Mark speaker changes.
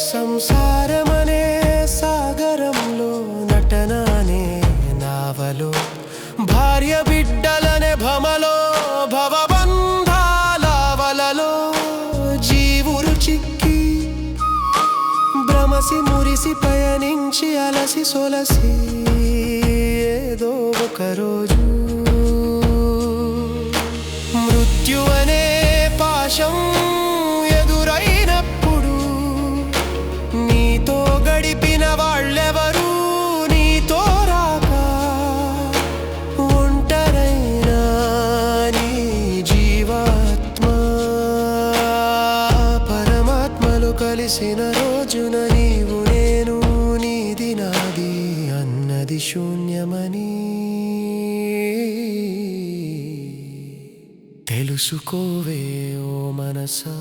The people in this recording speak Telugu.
Speaker 1: సంసారమనే సాగరంలో నటననే నావలో భార్య బిడ్డలనే భమలో భవబంధాల వలలో జీవురు చిక్కి భ్రమసి మురిసి పయనించి అలసి సొలసి ఏదో ఒకరోజు మృత్యువనే పాశం ఎదురైనప్పుడు నీతో గడిపిన వాళ్ళెవరూ నీతో రాక ఒంటరైనా నీ జీవాత్మ పరమాత్మలు కలిసిన రోజున నీవు నేను నీది నాది అన్నది శూన్యమని తెలుసుకోవే ఓ మనసా.